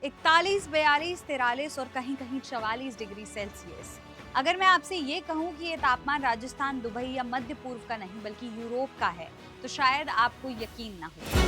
41, 42, 43 और कहीं कहीं 44 डिग्री सेल्सियस। अगर मैं आपसे ये कहूं कि ये तापमान राजस्थान, दुबई या मध्य पूर्व का नहीं बल्कि यूरोप का है, तो शायद आपको यकीन ना हो।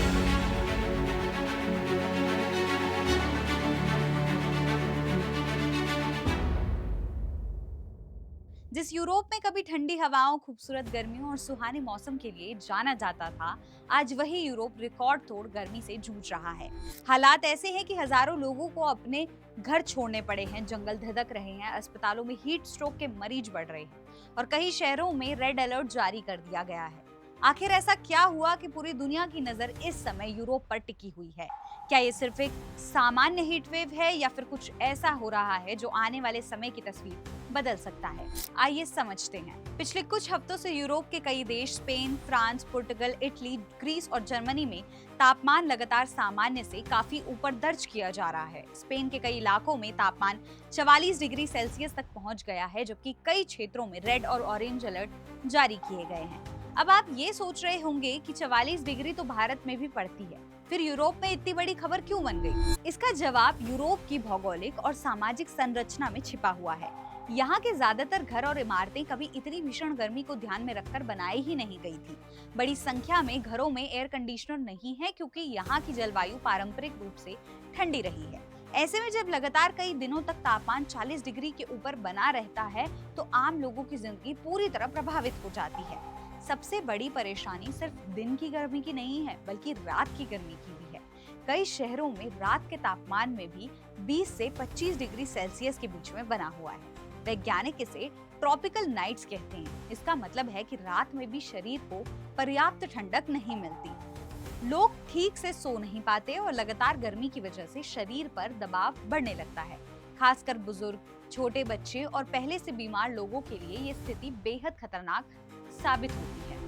जिस यूरोप में कभी ठंडी हवाओं, खूबसूरत गर्मियों और सुहाने मौसम के लिए जाना जाता था, आज वही यूरोप रिकॉर्ड तोड़ गर्मी से जूझ रहा है। हालात ऐसे हैं कि हजारों लोगों को अपने घर छोड़ने पड़े हैं, जंगल धधक रहे हैं, अस्पतालों में हीट स्ट्रोक के मरीज बढ़ रहे हैं और कई शहरों में रेड अलर्ट जारी कर दिया गया है। आखिर ऐसा क्या हुआ कि पूरी दुनिया की नजर इस समय यूरोप पर टिकी हुई है? क्या ये सिर्फ एक सामान्य हीटवेव है या फिर कुछ ऐसा हो रहा है जो आने वाले समय की तस्वीर बदल सकता है? आइए समझते हैं। पिछले कुछ हफ्तों से यूरोप के कई देश स्पेन, फ्रांस, पुर्तगाल, इटली, ग्रीस और जर्मनी में तापमान लगातार सामान्य से काफी ऊपर दर्ज किया जा रहा है। स्पेन के कई इलाकों में तापमान 44 डिग्री सेल्सियस तक पहुंच गया है, जबकि कई क्षेत्रों में रेड और ऑरेंज अलर्ट जारी किए गए हैं। अब आप ये सोच रहे होंगे कि 44 डिग्री तो भारत में भी पड़ती है, फिर यूरोप में इतनी बड़ी खबर क्यों बन गई? इसका जवाब यूरोप की भौगोलिक और सामाजिक संरचना में छिपा हुआ है। यहाँ के ज्यादातर घर और इमारतें कभी इतनी भीषण गर्मी को ध्यान में रखकर बनाई ही नहीं गई थी। बड़ी संख्या में घरों में एयर कंडीशनर नहीं है क्योंकि यहाँ की जलवायु पारंपरिक रूप से ठंडी रही है। ऐसे में जब लगातार कई दिनों तक तापमान 40 डिग्री के ऊपर बना रहता है, तो आम लोगों की जिंदगी पूरी तरह प्रभावित हो जाती है। सबसे बड़ी परेशानी सिर्फ दिन की गर्मी की नहीं है, बल्कि रात की गर्मी की भी है। कई शहरों में रात के तापमान में भी 20 से 25 डिग्री सेल्सियस के बीच में बना हुआ है। वैज्ञानिक इसे ट्रॉपिकल नाइट्स कहते हैं। इसका मतलब है कि रात में भी शरीर को पर्याप्त ठंडक नहीं मिलती। लोग ठीक से सो नहीं पाते और लगातार गर्मी की वजह से शरीर पर दबाव बढ़ने लगता है। खासकर बुजुर्ग, छोटे बच्चे और पहले से बीमार लोगों के लिए ये स्थिति बेहद खतरनाक साबित होती है।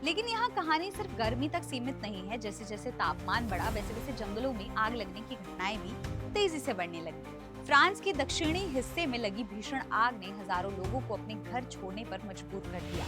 लेकिन यहाँ कहानी सिर्फ गर्मी तक सीमित नहीं है। जैसे जैसे तापमान बढ़ा, वैसे वैसे जंगलों में आग लगने की घटनाएं भी तेजी से बढ़ने लगी। फ्रांस के दक्षिणी हिस्से में लगी भीषण आग ने हजारों लोगों को अपने घर छोड़ने पर मजबूर कर दिया।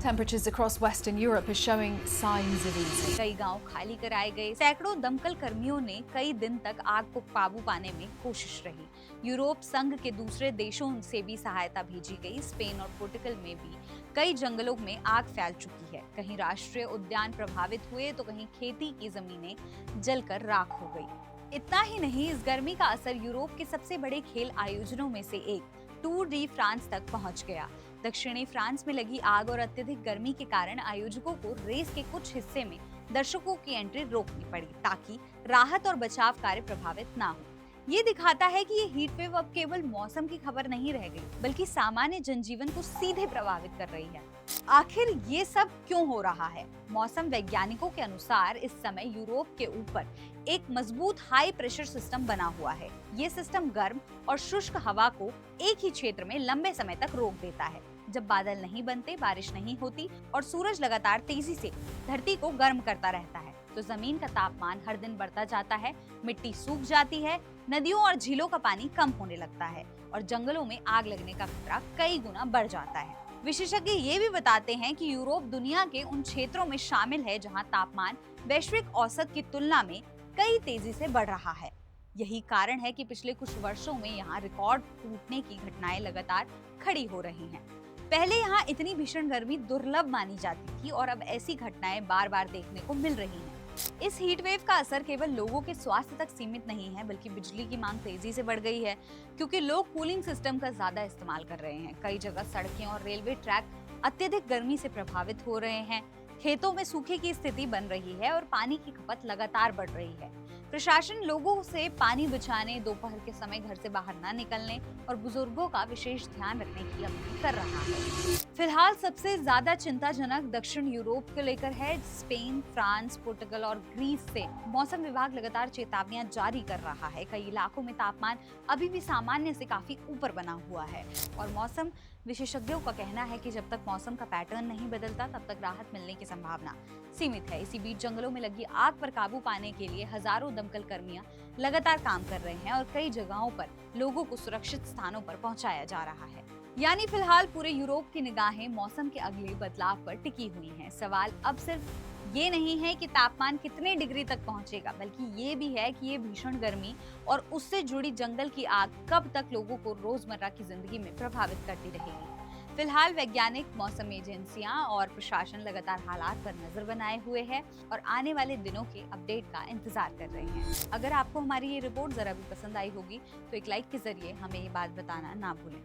Temperatures across Western Europe are showing signs of easing. कई गांव खाली कराए गए, सैकड़ों दमकल कर्मियों ने कई दिन तक आग को काबू पाने में कोशिश रही। यूरोप संघ के दूसरे देशों से भी सहायता भेजी गई। स्पेन और पुर्तगाल में भी कई जंगलों में आग फैल चुकी है। कहीं राष्ट्रीय उद्यान प्रभावित हुए तो कहीं खेती की जमीनें जलकर राख हो गई। इतना ही नहीं, इस गर्मी का असर यूरोप के सबसे बड़े खेल आयोजनों में से एक टूर डी फ्रांस तक पहुंच गया। दक्षिणी फ्रांस में लगी आग और अत्यधिक गर्मी के कारण आयोजकों को रेस के कुछ हिस्से में दर्शकों की एंट्री रोकनी पड़ी ताकि राहत और बचाव कार्य प्रभावित ना हो। ये दिखाता है कि ये हीट वेव अब केवल मौसम की खबर नहीं रह गई, बल्कि सामान्य जनजीवन को सीधे प्रभावित कर रही है। आखिर ये सब क्यों हो रहा है? मौसम वैज्ञानिकों के अनुसार इस समय यूरोप के ऊपर एक मजबूत हाई प्रेशर सिस्टम बना हुआ है। ये सिस्टम गर्म और शुष्क हवा को एक ही क्षेत्र में लंबे समय तक रोक देता है। जब बादल नहीं बनते, बारिश नहीं होती और सूरज लगातार तेजी से धरती को गर्म करता रहता है, तो जमीन का तापमान हर दिन बढ़ता जाता है, मिट्टी सूख जाती है, नदियों और झीलों का पानी कम होने लगता है और जंगलों में आग लगने का खतरा कई गुना बढ़ जाता है। विशेषज्ञ ये भी बताते हैं कि यूरोप दुनिया के उन क्षेत्रों में शामिल है जहां तापमान वैश्विक औसत की तुलना में कई तेजी से बढ़ रहा है। यही कारण है कि पिछले कुछ वर्षों में यहाँ रिकॉर्ड टूटने की घटनाएं लगातार खड़ी हो रही हैं। पहले यहाँ इतनी भीषण गर्मी दुर्लभ मानी जाती थी और अब ऐसी घटनाएं बार बार देखने को मिल रही हैं। इस हीट वेव का असर केवल लोगों के स्वास्थ्य तक सीमित नहीं है, बल्कि बिजली की मांग तेजी से बढ़ गई है क्योंकि लोग कूलिंग सिस्टम का ज्यादा इस्तेमाल कर रहे हैं। कई जगह सड़कें और रेलवे ट्रैक अत्यधिक गर्मी से प्रभावित हो रहे हैं। खेतों में सूखे की स्थिति बन रही है और पानी की खपत लगातार बढ़ रही है। प्रशासन लोगों से पानी बचाने, दोपहर के समय घर से बाहर न निकलने और बुजुर्गों का विशेष ध्यान रखने की अपील कर रहा है। फिलहाल सबसे ज्यादा चिंताजनक दक्षिण यूरोप को लेकर है। स्पेन, फ्रांस, पुर्तगाल और ग्रीस से मौसम विभाग लगातार चेतावनियां जारी कर रहा है। कई इलाकों में तापमान अभी भी सामान्य से काफी ऊपर बना हुआ है और मौसम विशेषज्ञों का कहना है कि जब तक मौसम का पैटर्न नहीं बदलता तब तक राहत मिलने की संभावना सीमित है। इसी बीच जंगलों में लगी आग पर काबू पाने के लिए हजारों दमकल कर्मियां लगातार काम कर रहे हैं और कई जगहों पर लोगों को सुरक्षित स्थानों पर पहुंचाया जा रहा है। यानी फिलहाल पूरे यूरोप की निगाहें मौसम के अगले बदलाव पर टिकी हुई हैं। सवाल अब सिर्फ ये नहीं है कि तापमान कितने डिग्री तक पहुंचेगा, बल्कि ये भी है कि ये भीषण गर्मी और उससे जुड़ी जंगल की आग कब तक लोगों को रोजमर्रा की जिंदगी में प्रभावित करती रहेगी। फिलहाल वैज्ञानिक, मौसम एजेंसियां और प्रशासन लगातार हालात पर नजर बनाए हुए है और आने वाले दिनों के अपडेट का इंतजार कर रहे हैं। अगर आपको हमारी ये रिपोर्ट जरा भी पसंद आई होगी तो एक लाइक के जरिए हमें ये बात बताना ना भूलें।